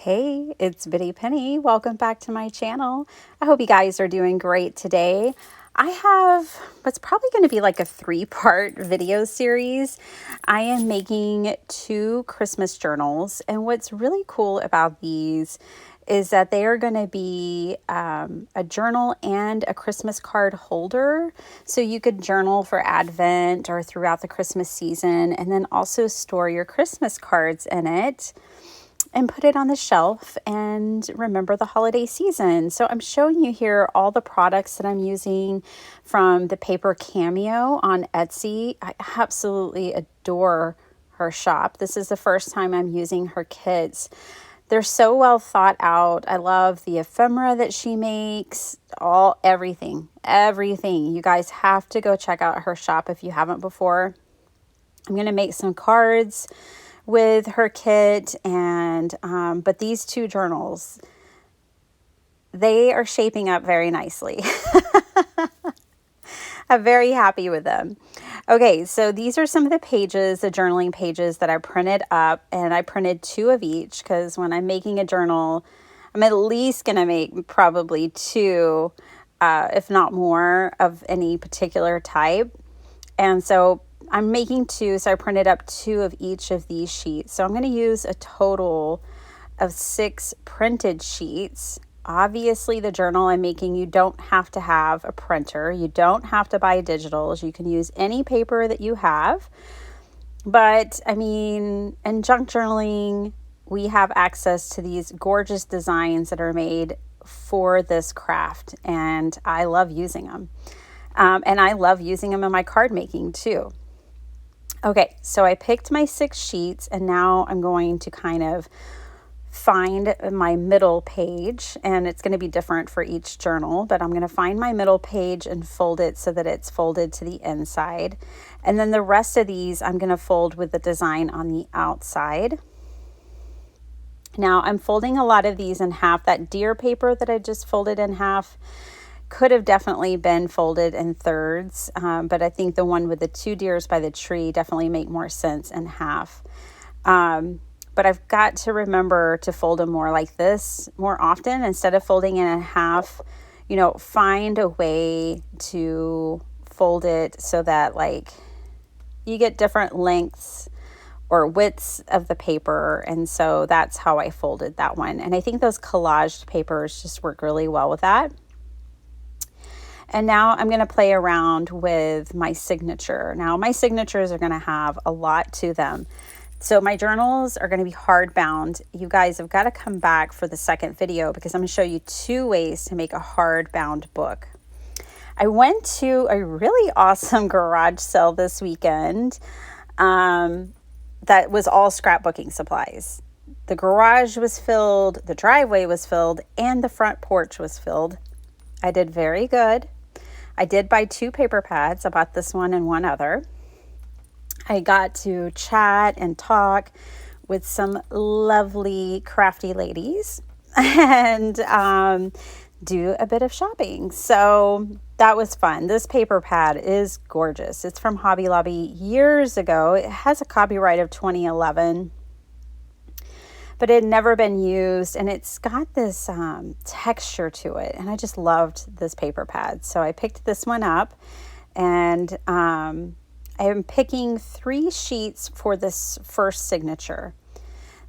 Hey, it's Bitty Penny. Welcome back to my channel. I hope you guys are doing great today. I have what's probably going to be like a three-part video series. I am making two Christmas journals, and what's really cool about these is that they are going to be a journal and a Christmas card holder. So you could journal for Advent or throughout the Christmas season, and then also store your Christmas cards in it and put it on the shelf and remember the holiday season. So I'm showing you here all the products that I'm using from the paper Cameo on Etsy. I absolutely adore her shop. This is the first time I'm using her kits. They're so well thought out. I love the ephemera that she makes, everything. You guys have to go check out her shop if you haven't before. I'm going to make some cards with her kit, and but these two journals, they are shaping up very nicely. I'm very happy with them. Okay, so these are some of the pages, the journaling pages that I printed up, and I printed two of each because when I'm making a journal, I'm at least going to make probably two, if not more, of any particular type. And so I'm making two, so I printed up two of each of these sheets. So I'm going to use a total of 6 printed sheets. Obviously, the journal I'm making, you don't have to have a printer. You don't have to buy digitals. You can use any paper that you have. But, I mean, in junk journaling, we have access to these gorgeous designs that are made for this craft, and I love using them. And I love using them in my card making too. Okay, so I picked my 6 sheets, and now I'm going to kind of find my middle page, and it's going to be different for each journal, but I'm going to find my middle page and fold it so that it's folded to the inside. And then the rest of these I'm going to fold with the design on the outside. Now I'm folding a lot of these in half. That deer paper that I just folded in half could have definitely been folded in thirds, but I think the one with the 2 deers by the tree definitely make more sense in half. But I've got to remember to fold them more like this more often instead of folding it in half. You know, find a way to fold it so that like you get different lengths or widths of the paper, and so that's how I folded that one. And I think those collaged papers just work really well with that. And now I'm going to play around with my signature. Now my signatures are going to have a lot to them. So my journals are going to be hardbound. You guys have got to come back for the second video because I'm going to show you 2 ways to make a hardbound book. I went to a really awesome garage sale this weekend that was all scrapbooking supplies. The garage was filled, the driveway was filled, and the front porch was filled. I did very good. I did buy 2 paper pads. I bought this one and one other. I got to chat and talk with some lovely crafty ladies and do a bit of shopping. So that was fun. This paper pad is gorgeous. It's from Hobby Lobby years ago. It has a copyright of 2011. But it had never been used, and it's got this texture to it, and I just loved this paper pad. So I picked this one up, and I am picking 3 sheets for this first signature.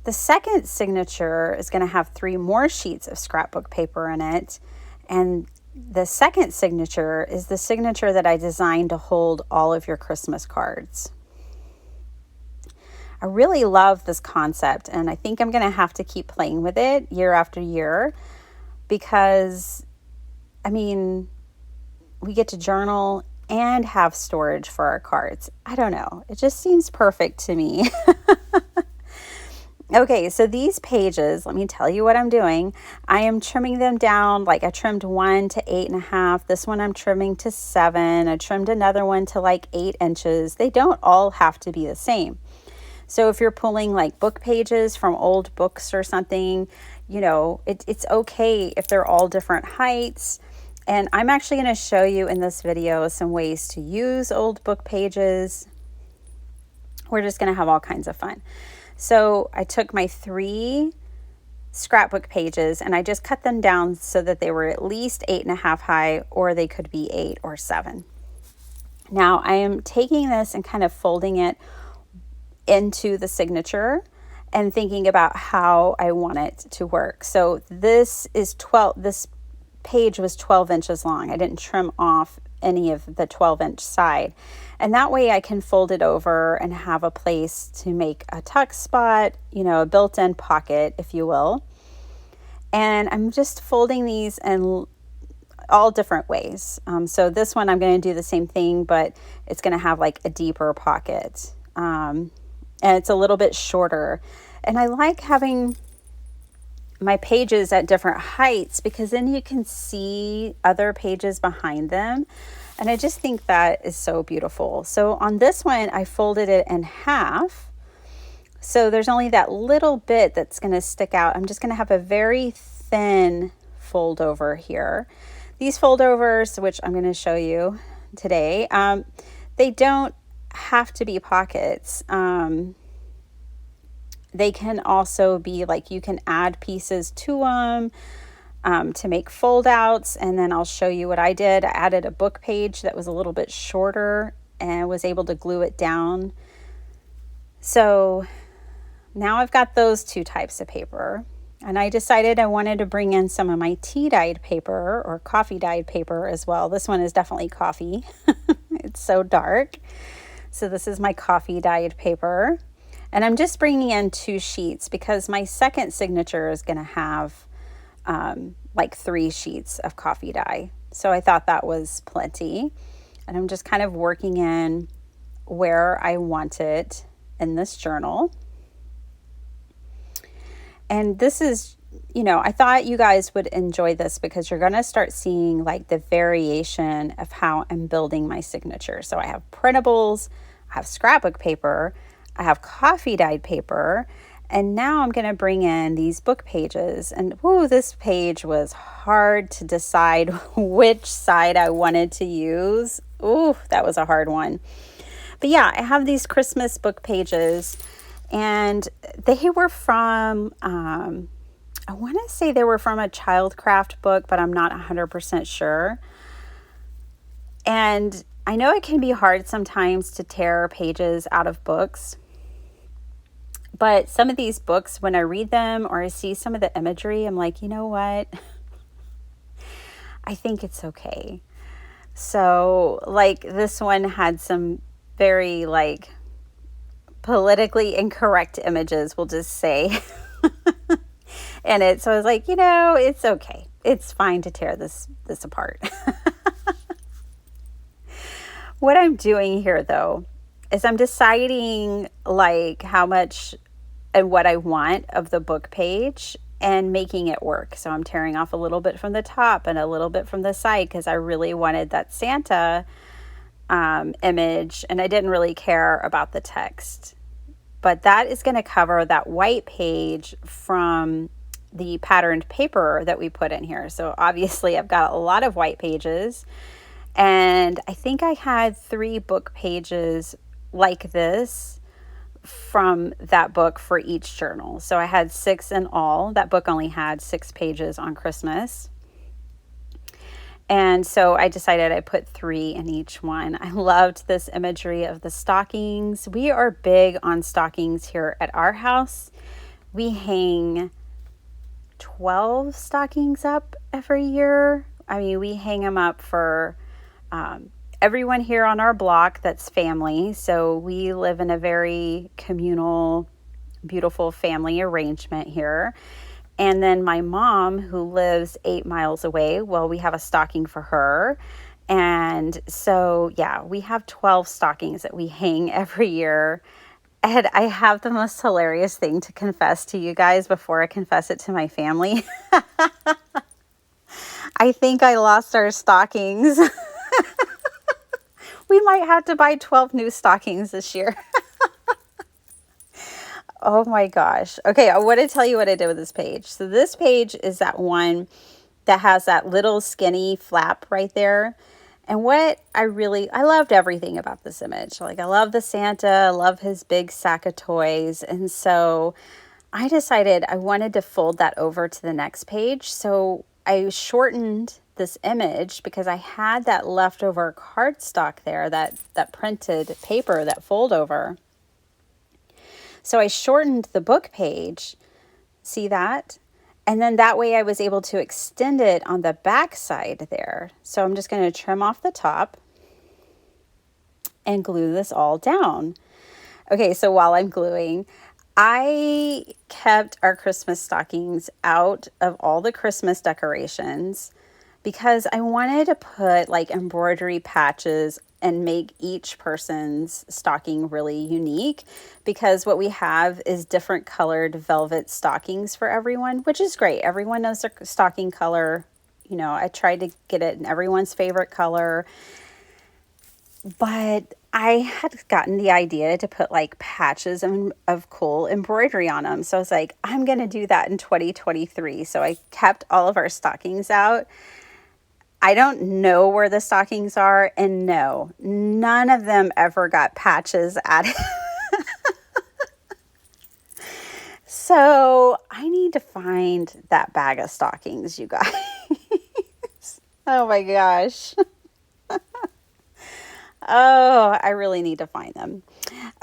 The second signature is going to have 3 more sheets of scrapbook paper in it, and the second signature is the signature that I designed to hold all of your Christmas cards. I really love this concept, and I think I'm going to have to keep playing with it year after year because, I mean, we get to journal and have storage for our cards. I don't know. It just seems perfect to me. Okay, so these pages, let me tell you what I'm doing. I am trimming them down, like I trimmed one to 8.5. This one I'm trimming to 7. I trimmed another one to like 8 inches. They don't all have to be the same. So if you're pulling like book pages from old books or something, you know, it's okay if they're all different heights. And I'm actually going to show you in this video some ways to use old book pages. We're just going to have all kinds of fun. So I took my 3 scrapbook pages, and I just cut them down so that they were at least 8.5 high, or they could be 8 or 7. Now I am taking this and kind of folding it into the signature and thinking about how I want it to work. So this page was 12 inches long. I didn't trim off any of the 12-inch side. And that way I can fold it over and have a place to make a tuck spot, a built-in pocket, if you will. And I'm just folding these in all different ways. So this one I'm going to do the same thing, but it's going to have like a deeper pocket. And it's a little bit shorter. And I like having my pages at different heights because then you can see other pages behind them. And I just think that is so beautiful. So on this one, I folded it in half. So there's only that little bit that's going to stick out. I'm just going to have a very thin fold over here. These fold overs, which I'm going to show you today, they don't have to be pockets. They can also be like, you can add pieces to them to make fold outs. And then I'll show you what I did. I added a book page that was a little bit shorter and was able to glue it down. So now I've got those two types of paper. And I decided I wanted to bring in some of my tea dyed paper or coffee dyed paper as well. This one is definitely coffee. It's so dark. So this is my coffee dyed paper. And I'm just bringing in 2 sheets because my second signature is going to have like 3 sheets of coffee dye. So I thought that was plenty. And I'm just kind of working in where I want it in this journal. And this is, I thought you guys would enjoy this because you're going to start seeing like the variation of how I'm building my signature. So I have printables, I have scrapbook paper, I have coffee dyed paper, and now I'm going to bring in these book pages. And this page was hard to decide which side I wanted to use. That was a hard one. But yeah, I have these Christmas book pages. And they were from, I want to say they were from a childcraft book, but I'm not 100% sure. And I know it can be hard sometimes to tear pages out of books. But some of these books, when I read them or I see some of the imagery, I'm like, you know what? I think it's okay. So like this one had some very like politically incorrect images, we'll just say, in it. So I was like, it's okay. It's fine to tear this apart. What I'm doing here, though, is I'm deciding like how much and what I want of the book page and making it work. So I'm tearing off a little bit from the top and a little bit from the side because I really wanted that Santa image, and I didn't really care about the text. But that is going to cover that white page from the patterned paper that we put in here. So obviously I've got a lot of white pages, and I think I had 3 book pages like this from that book for each journal. So I had 6 in all. That book only had 6 pages on Christmas. And so I decided I put 3 in each one. I loved this imagery of the stockings. We are big on stockings here at our house. We hang 12 stockings up every year. I mean, we hang them up for everyone here on our block that's family. So we live in a very communal, beautiful family arrangement here. And then my mom, who lives 8 miles away, well, we have a stocking for her. And so, yeah, we have 12 stockings that we hang every year. And I have the most hilarious thing to confess to you guys before I confess it to my family. I think I lost our stockings. We might have to buy 12 new stockings this year. Oh my gosh. Okay, I want to tell you what I did with this page. So this page is that one that has that little skinny flap right there. And what I loved everything about this image. Like I love the Santa, I love his big sack of toys. And so I decided I wanted to fold that over to the next page. So I shortened this image because I had that leftover cardstock there, that printed paper, that fold over. So I shortened the book page. See that? And then that way I was able to extend it on the back side there. So I'm just going to trim off the top and glue this all down. Okay, so while I'm gluing, I kept our Christmas stockings out of all the Christmas decorations because I wanted to put like embroidery patches and make each person's stocking really unique, because what we have is different colored velvet stockings for everyone, which is great. Everyone knows their stocking color. You know, I tried to get it in everyone's favorite color. But I had gotten the idea to put like patches of cool embroidery on them. So I was like, I'm going to do that in 2023. So I kept all of our stockings out. I don't know where the stockings are. And no, none of them ever got patches added. So I need to find that bag of stockings, you guys. Oh my gosh. Oh, I really need to find them.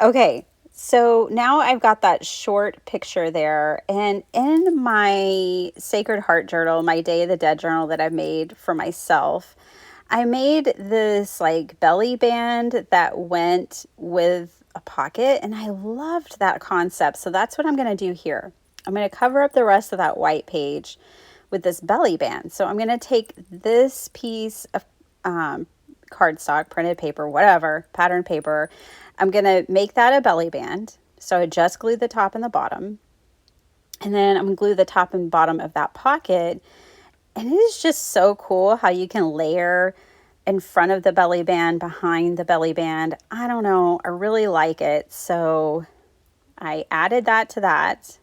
Okay, so now I've got that short picture there. And in my Sacred Heart journal, my Day of the Dead journal that I've made for myself, I made this like belly band that went with a pocket. And I loved that concept. So that's what I'm going to do here. I'm going to cover up the rest of that white page with this belly band. So I'm going to take this piece of cardstock, printed paper, whatever, pattern paper. I'm going to make that a belly band. So I just glue the top and the bottom. And then I'm going to glue the top and bottom of that pocket. And it is just so cool how you can layer in front of the belly band, behind the belly band. I don't know. I really like it. So I added that to that.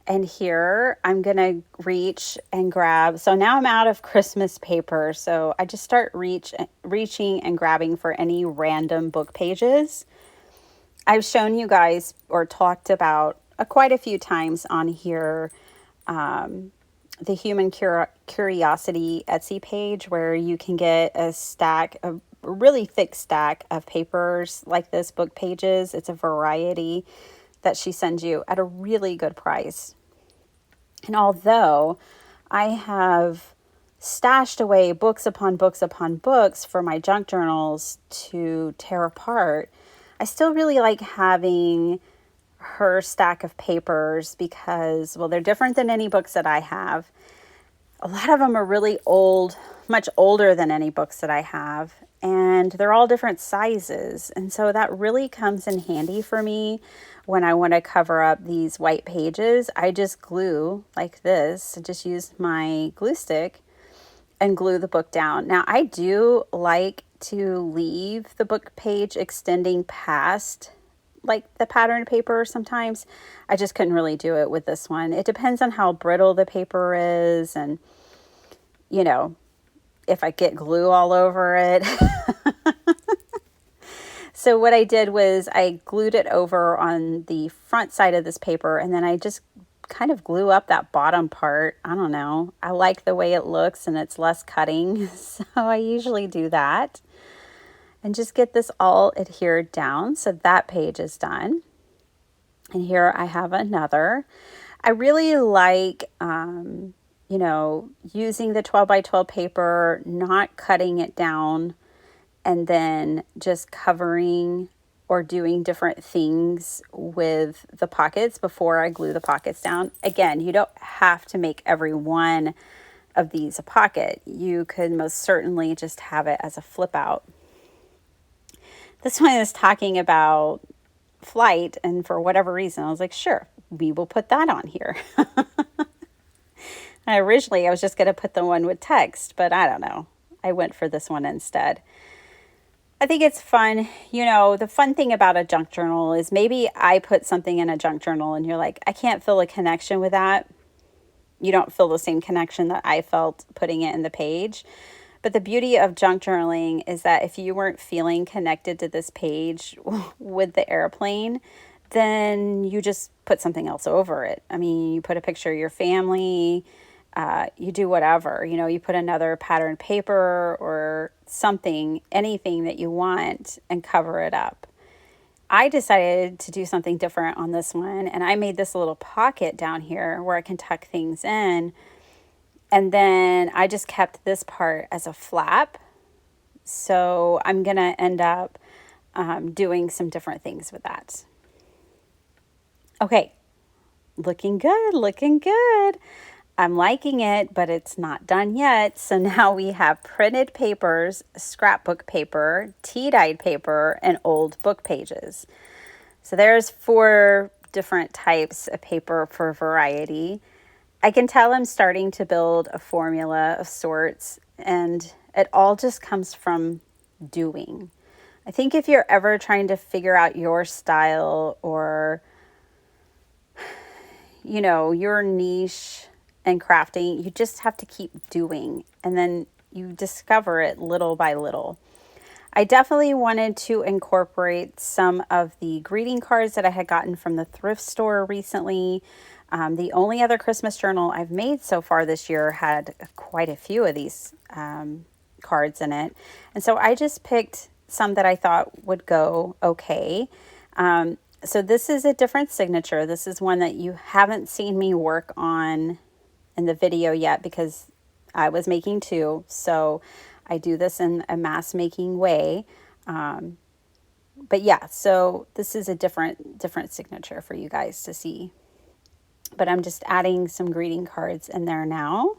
And here I'm going to reach and grab. So now I'm out of Christmas paper. So I just start reaching and grabbing for any random book pages. I've shown you guys or talked about quite a few times on here the Human Curiosity Etsy page, where you can get a really thick stack of papers like this, book pages. It's a variety that she sends you at a really good price. And although I have stashed away books upon books upon books for my junk journals to tear apart, I still really like having her stack of papers because, well, they're different than any books that I have. A lot of them are really old, much older than any books that I have, and they're all different sizes. And so that really comes in handy for me when I want to cover up these white pages. I just glue like this. I just use my glue stick and glue the book down. Now, I do like to leave the book page extending past like the pattern paper sometimes. I just couldn't really do it with this one. It depends on how brittle the paper is and, you know, if I get glue all over it. So what I did was I glued it over on the front side of this paper, and then I just kind of glue up that bottom part. I don't know. I like the way it looks and it's less cutting. So I usually do that. And just get this all adhered down. So that page is done. And here I have another. I really like, using the 12 by 12 paper, not cutting it down, and then just covering or doing different things with the pockets before I glue the pockets down. Again, you don't have to make every one of these a pocket. You could most certainly just have it as a flip out. This one is talking about flight, and for whatever reason, I was like, sure, we will put that on here. And originally, I was just going to put the one with text, but I don't know. I went for this one instead. I think it's fun. You know, the fun thing about a junk journal is maybe I put something in a junk journal and you're like, I can't feel a connection with that. You don't feel the same connection that I felt putting it in the page. But the beauty of junk journaling is that if you weren't feeling connected to this page with the airplane, then you just put something else over it. I mean, you put a picture of your family, you do whatever, you put another pattern paper or something, anything that you want, and cover it up. I decided to do something different on this one, and I made this little pocket down here where I can tuck things in. And then I just kept this part as a flap. So I'm going to end up doing some different things with that. Okay, looking good, looking good. I'm liking it, but it's not done yet. So now we have printed papers, scrapbook paper, tea-dyed paper, and old book pages. So there's 4 different types of paper for variety. I can tell I'm starting to build a formula of sorts, and it all just comes from doing. I think if you're ever trying to figure out your style or, your niche and crafting, you just have to keep doing, and then you discover it little by little. I definitely wanted to incorporate some of the greeting cards that I had gotten from the thrift store recently. The only other Christmas journal I've made so far this year had quite a few of these cards in it. And so I just picked some that I thought would go okay. So this is a different signature. This is one that you haven't seen me work on in the video yet because I was making 2. So I do this in a mass making way. But yeah, so this is a different signature for you guys to see. But I'm just adding some greeting cards in there now.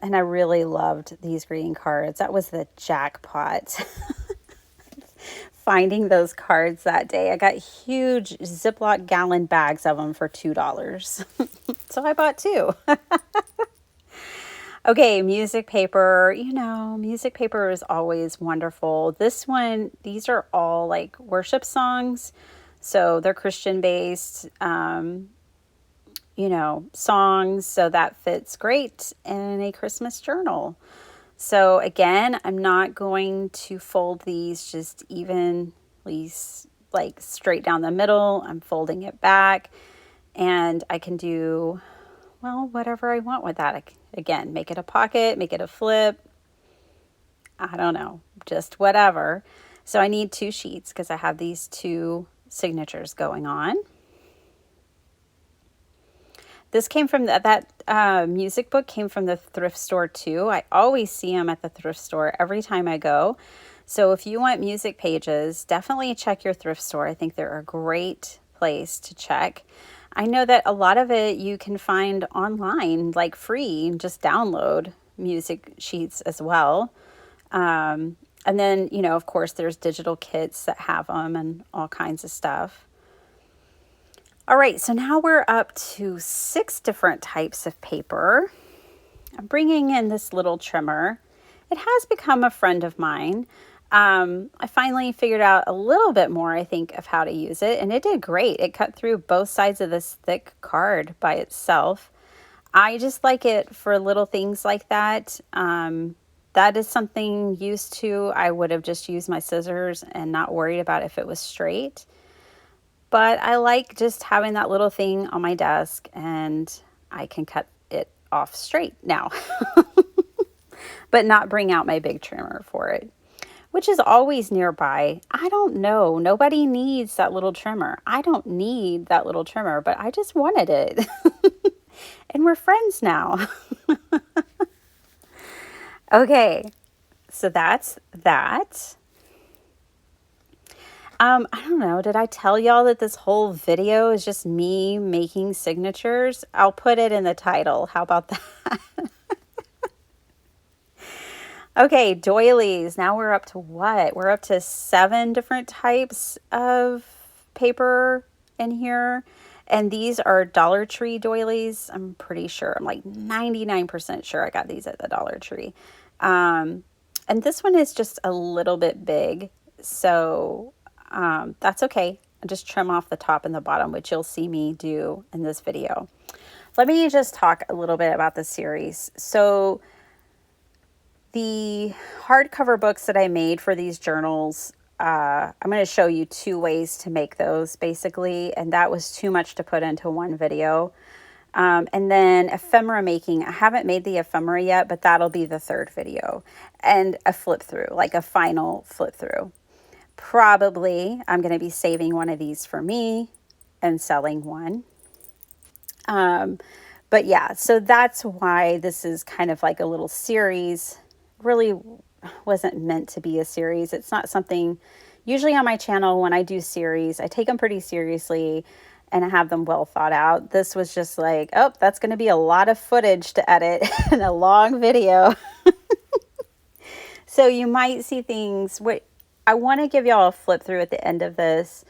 And I really loved these greeting cards. That was the jackpot. Finding those cards that day. I got huge Ziploc gallon bags of them for $2. So I bought 2. Okay, music paper. Music paper is always wonderful. These are all like worship songs. So they're Christian based, songs. So that fits great in a Christmas journal. So again, I'm not going to fold these just evenly, like straight down the middle. I'm folding it back, and I can do, whatever I want with that. Again, make it a pocket, make it a flip. I don't know, just whatever. So I need 2 sheets because I have these 2 signatures going on. This came from that music book came from the thrift store too. I always see them at the thrift store every time I go. So if you want music pages, definitely check your thrift store. I think they're a great place to check. I know that a lot of it you can find online, like free, just download music sheets as well. And then, of course, there's digital kits that have them and all kinds of stuff. All right, so now we're up to 6 different types of paper. I'm bringing in this little trimmer. It has become a friend of mine. I finally figured out a little bit more, I think, of how to use it, and it did great. It cut through both sides of this thick card by itself. I just like it for little things like that. That is something used to. I would have just used my scissors and not worried about if it was straight. But I like just having that little thing on my desk, and I can cut it off straight now. But not bring out my big trimmer for it, which is always nearby. I don't know. Nobody needs that little trimmer. I don't need that little trimmer, but I just wanted it. And we're friends now. Okay, so that's that. I don't know. Did I tell y'all that this whole video is just me making signatures? I'll put it in the title. How about that? Okay, doilies. Now we're up to what? We're up to 7 different types of paper in here. And these are Dollar Tree doilies. I'm pretty sure. I'm like 99% sure I got these at the Dollar Tree. And this one is just a little bit big. So that's okay. I'll just trim off the top and the bottom, which you'll see me do in this video. Let me just talk a little bit about the series. So the hardcover books that I made for these journals I'm going to show you 2 ways to make those basically, and that was too much to put into one video. And then ephemera making, I haven't made the ephemera yet, but that'll be the 3rd video. And a flip through, like a final flip through. Probably I'm going to be saving one of these for me and selling one. But yeah, so that's why this is kind of like a little series. Really wasn't meant to be a series. It's not something, usually on my channel when I do series, I take them pretty seriously and I have them well thought out. This was just like, oh, that's going to be a lot of footage to edit and a long video. So you might see things. I want to give y'all a flip through at the end of this,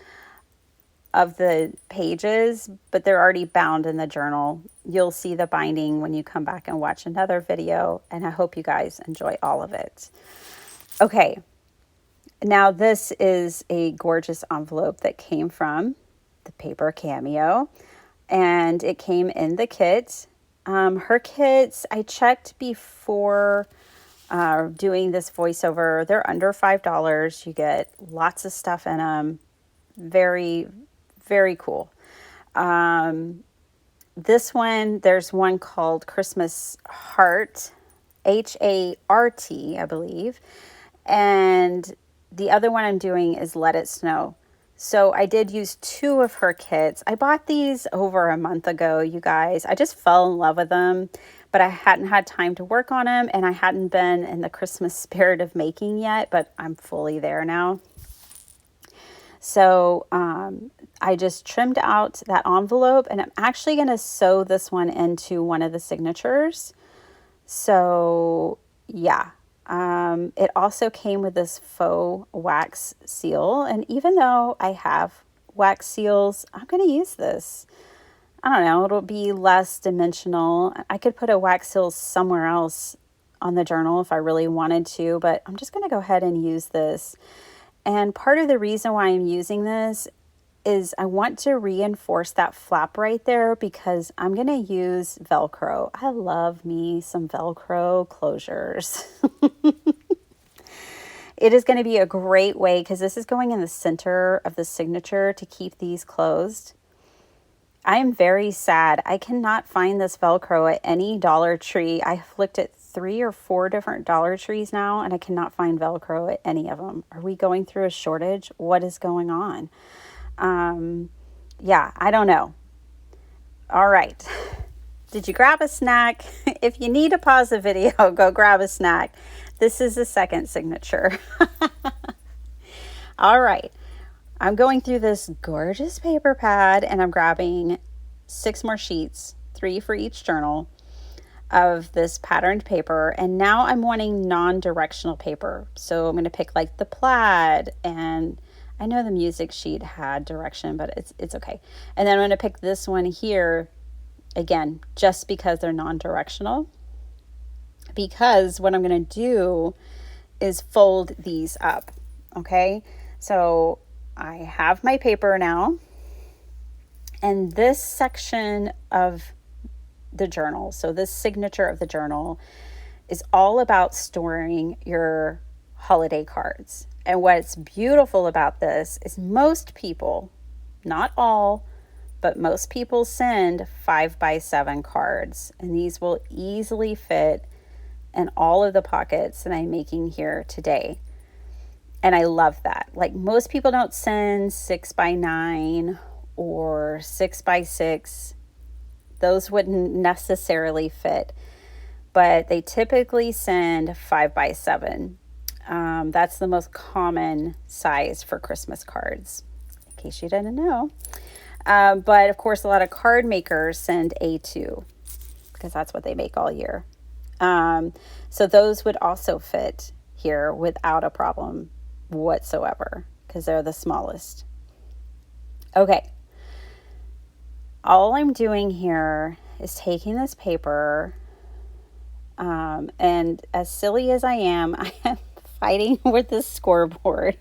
of the pages, but they're already bound in the journal. You'll see the binding when you come back and watch another video, and I hope you guys enjoy all of it. Okay, now this is a gorgeous envelope that came from the paper Cameo, and it came in the kit. Her kits, I checked before doing this voiceover. They're under $5. You get lots of stuff in them. Very, very cool. This one, there's one called Christmas Heart, H-A-R-T, I believe. And the other one I'm doing is Let It Snow. So I did use 2 of her kits. I bought these over a month ago, you guys. I just fell in love with them, but I hadn't had time to work on them, and I hadn't been in the Christmas spirit of making yet, but I'm fully there now. So I just trimmed out that envelope, and I'm actually going to sew this one into one of the signatures. So yeah, it also came with this faux wax seal. And even though I have wax seals, I'm going to use this. I don't know, it'll be less dimensional. I could put a wax seal somewhere else on the journal if I really wanted to, but I'm just going to go ahead and use this. And part of the reason why I'm using this is I want to reinforce that flap right there because I'm going to use Velcro. I love me some Velcro closures. It is going to be a great way, because this is going in the center of the signature, to keep these closed. I am very sad. I cannot find this Velcro at any Dollar Tree. I've looked at 3 or 4 different Dollar Trees now, and I cannot find Velcro at any of them. Are we going through a shortage? What is going on? Yeah, I don't know. All right. Did you grab a snack? If you need to pause the video, go grab a snack. This is the second signature. All right. I'm going through this gorgeous paper pad, and I'm grabbing 6 more sheets, 3 for each journal, of this patterned paper. And now I'm wanting non-directional paper. So I'm going to pick like the plaid, and I know the music sheet had direction, but it's okay. And then I'm going to pick this one here, again, just because they're non-directional. Because what I'm going to do is fold these up, okay? So I have my paper now, and this section of the journal, so this signature of the journal, is all about storing your holiday cards. And what's beautiful about this is most people, not all, but most people send 5x7 cards, and these will easily fit in all of the pockets that I'm making here today. And I love that. Like, most people don't send 6x9 or 6x6. Those wouldn't necessarily fit, but they typically send 5x7. That's the most common size for Christmas cards, in case you didn't know. But of course, a lot of card makers send A2 because that's what they make all year. So those would also fit here without a problem whatsoever, because they're the smallest. Okay. All I'm doing here is taking this paper, and as silly as I am fighting with this scoreboard.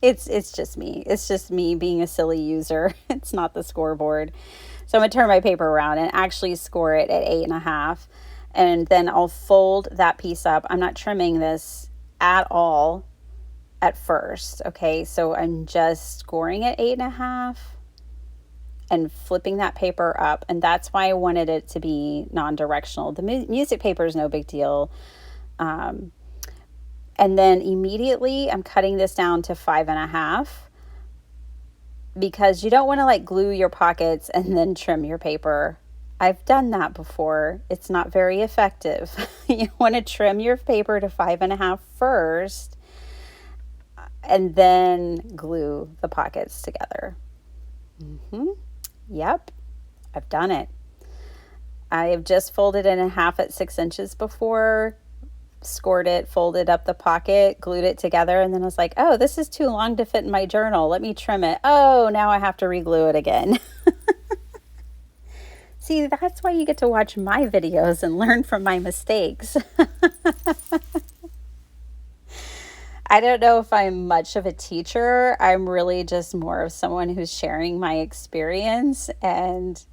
It's just me. It's just me being a silly user. It's not the scoreboard. So I'm going to turn my paper around and actually score it at 8.5. And then I'll fold that piece up. I'm not trimming this at all. at first. Okay, so I'm just scoring at 8.5 and flipping that paper up, and that's why I wanted it to be non-directional. The music paper is no big deal. And then immediately I'm cutting this down to 5.5, because you don't want to like glue your pockets and then trim your paper. I've done that before. It's not very effective. You want to trim your paper to 5.5 first and then glue the pockets together. Yep, I've done it. I have just folded it in half at 6 inches before, scored it, folded up the pocket, glued it together, and then I was like, oh, this is too long to fit in my journal. Let me trim it. Oh, now I have to re-glue it again. See, that's why you get to watch my videos and learn from my mistakes. I don't know if I'm much of a teacher. I'm really just more of someone who's sharing my experience and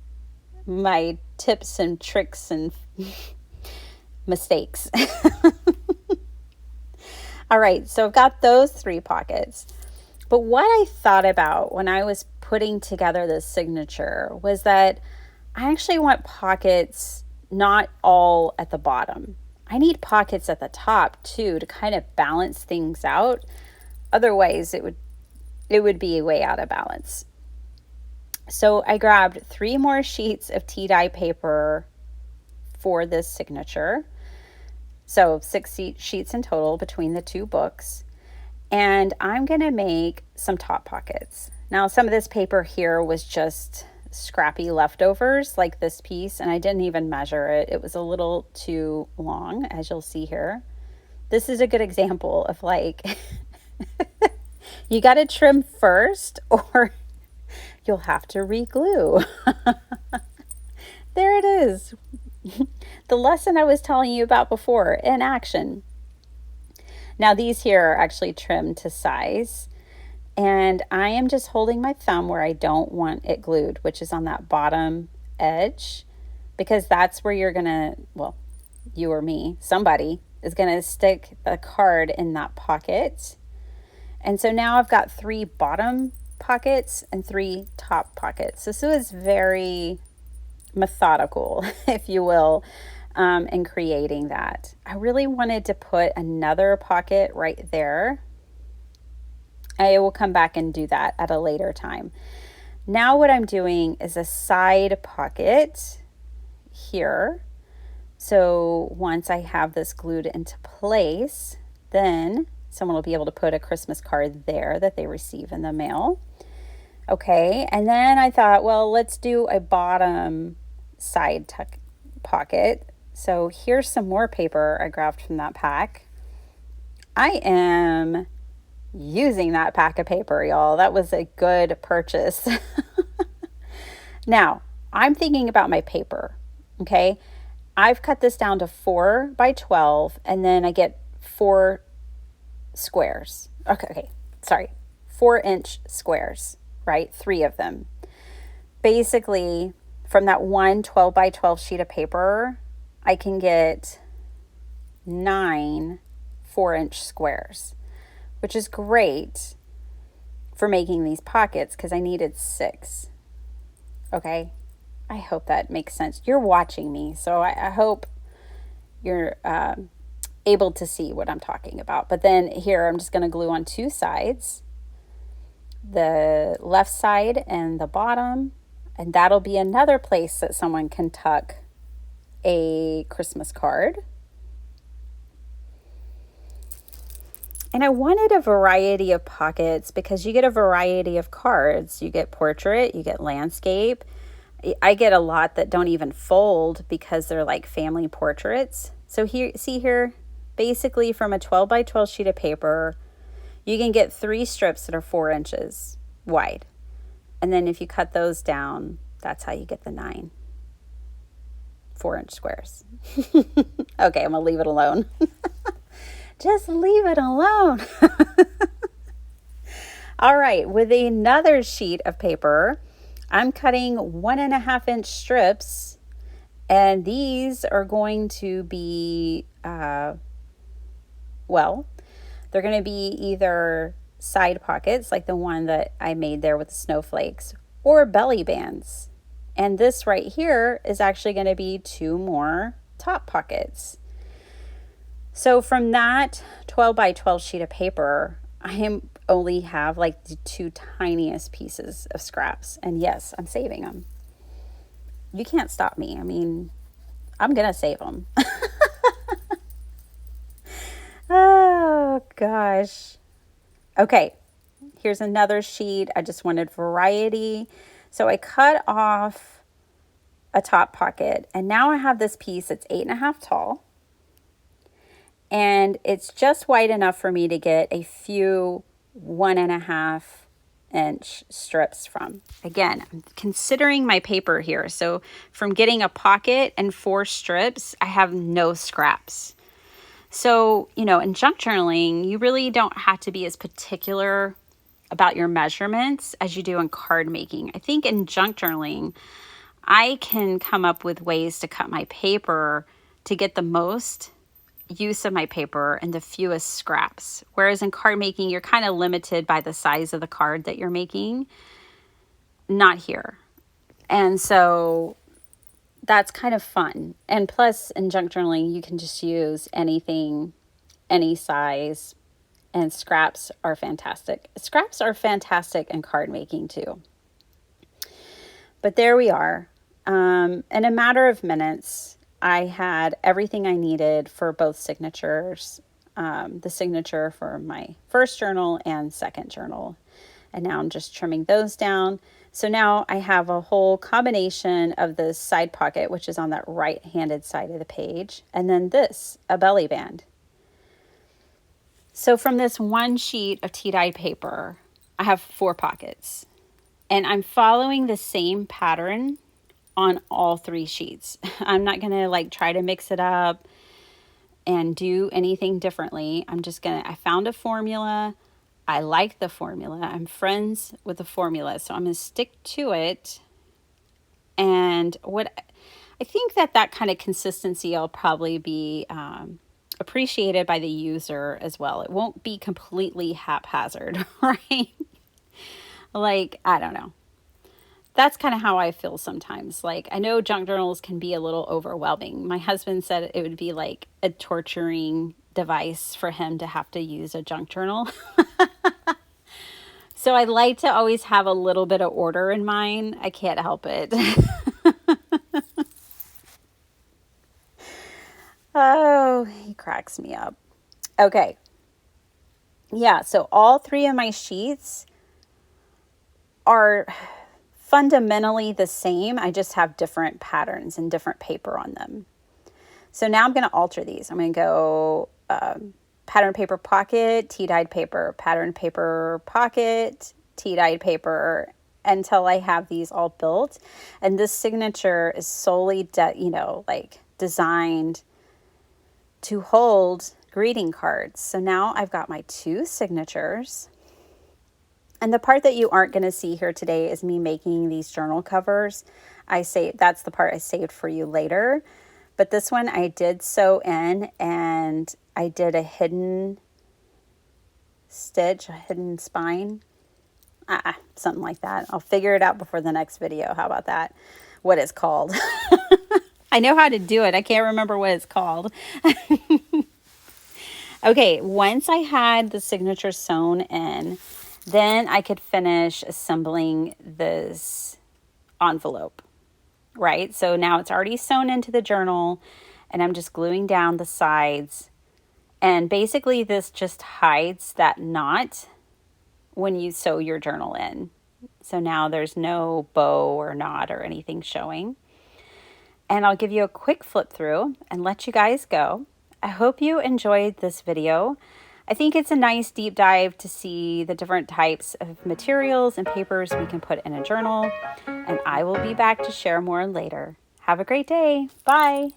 my tips and tricks and mistakes. All right, so I've got those 3 pockets. But what I thought about when I was putting together this signature was that I actually want pockets not all at the bottom. I need pockets at the top too to kind of balance things out. Otherwise, it would be way out of balance. So I grabbed 3 more sheets of tea dye paper for this signature. So 6 sheets in total between the 2 books. And I'm going to make some top pockets. Now, some of this paper here was just scrappy leftovers like this piece, and I didn't even measure it. It was a little too long, as you'll see here. This is a good example of like, you got to trim first or you'll have to re-glue. There it is. The lesson I was telling you about before in action. Now these here are actually trimmed to size, and I am just holding my thumb where I don't want it glued, which is on that bottom edge, because that's where you're gonna, well, you or me, somebody is gonna stick the card in that pocket. And so now I've got 3 bottom pockets and 3 top pockets. So this is very methodical, if you will, in creating that. I really wanted to put another pocket right there. I will come back and do that at a later time. Now what I'm doing is a side pocket here. So once I have this glued into place, then someone will be able to put a Christmas card there that they receive in the mail. Okay, and then I thought, well, let's do a bottom side tuck pocket. So here's some more paper I grabbed from that pack. I am using that pack of paper, y'all. That was a good purchase. Now, I'm thinking about my paper, okay? I've cut this down to 4 by 12, and then I get 4 squares. Okay, sorry, 4-inch squares, right? 3 of them. Basically, from that one 12 by 12 sheet of paper, I can get 9 4-inch squares, which is great for making these pockets because I needed 6. Okay, I hope that makes sense. You're watching me, so I hope you're able to see what I'm talking about. But then here, I'm just going to glue on 2 sides, the left side and the bottom, and that'll be another place that someone can tuck a Christmas card. And I wanted a variety of pockets because you get a variety of cards. You get portrait, you get landscape. I get a lot that don't even fold because they're like family portraits. So here, see here, basically from a 12 by 12 sheet of paper, you can get 3 strips that are 4 inches wide. And then if you cut those down, that's how you get the 9 4-inch squares. Okay, I'm gonna leave it alone. Just leave it alone. All right, with another sheet of paper, I'm cutting 1.5-inch strips, and these are going to be, well, they're They're going to be either side pockets, like the one that I made there with the snowflakes, or belly bands. And this right here is actually going to be 2 more top pockets. So from that 12 by 12 sheet of paper, I only have like the 2 tiniest pieces of scraps. And yes, I'm saving them. You can't stop me. I mean, I'm going to save them. Oh, gosh. Okay, here's another sheet. I just wanted variety. So I cut off a top pocket, and now I have this piece that's 8.5 tall. And it's just wide enough for me to get a few 1.5 inch strips from. Again, I'm considering my paper here. So from getting a pocket and 4 strips, I have no scraps. So, you know, in junk journaling, you really don't have to be as particular about your measurements as you do in card making. I think in junk journaling, I can come up with ways to cut my paper to get the most use of my paper and the fewest scraps. Whereas in card making, you're kind of limited by the size of the card that you're making. Not here. And so that's kind of fun. And plus, in junk journaling, you can just use anything, any size, and scraps are fantastic. Scraps are fantastic in card making too. But there we are. In a matter of minutes, I had everything I needed for both signatures, the signature for my first journal and second journal. And now I'm just trimming those down. So now I have a whole combination of the side pocket, which is on that right-handed side of the page, and then this, a belly band. So from this one sheet of tea-dyed paper, I have 4 pockets. And I'm following the same pattern on all 3 sheets. I'm not going to like try to mix it up and do anything differently. I found a formula. I like the formula. I'm friends with the formula, so I'm going to stick to it. And what I think that kind of consistency will probably be appreciated by the user as well. It won't be completely haphazard, right? Like, I don't know. That's kind of how I feel sometimes. Like, I know junk journals can be a little overwhelming. My husband said it would be like a torturing device for him to have to use a junk journal. So I like to always have a little bit of order in mine. I can't help it. Oh, he cracks me up. Okay. Yeah, so all 3 of my sheets are fundamentally the same. I just have different patterns and different paper on them. So now I'm going to alter these. I'm going to go pattern paper pocket, tea-dyed paper, pattern paper pocket, tea-dyed paper, until I have these all built. And this signature is solely, designed to hold greeting cards. So now I've got my 2 signatures. And the part that you aren't going to see here today is me making these journal covers. That's the part I saved for you later. But this one I did sew in, and I did a hidden stitch, a hidden spine. Something like that. I'll figure it out before the next video. How about that? What it's called. I know how to do it. I can't remember what it's called. Okay, once I had the signature sewn in, then I could finish assembling this envelope, right? So now it's already sewn into the journal, and I'm just gluing down the sides. And basically this just hides that knot when you sew your journal in. So now there's no bow or knot or anything showing. And I'll give you a quick flip through and let you guys go. I hope you enjoyed this video. I think it's a nice deep dive to see the different types of materials and papers we can put in a journal. And I will be back to share more later. Have a great day. Bye.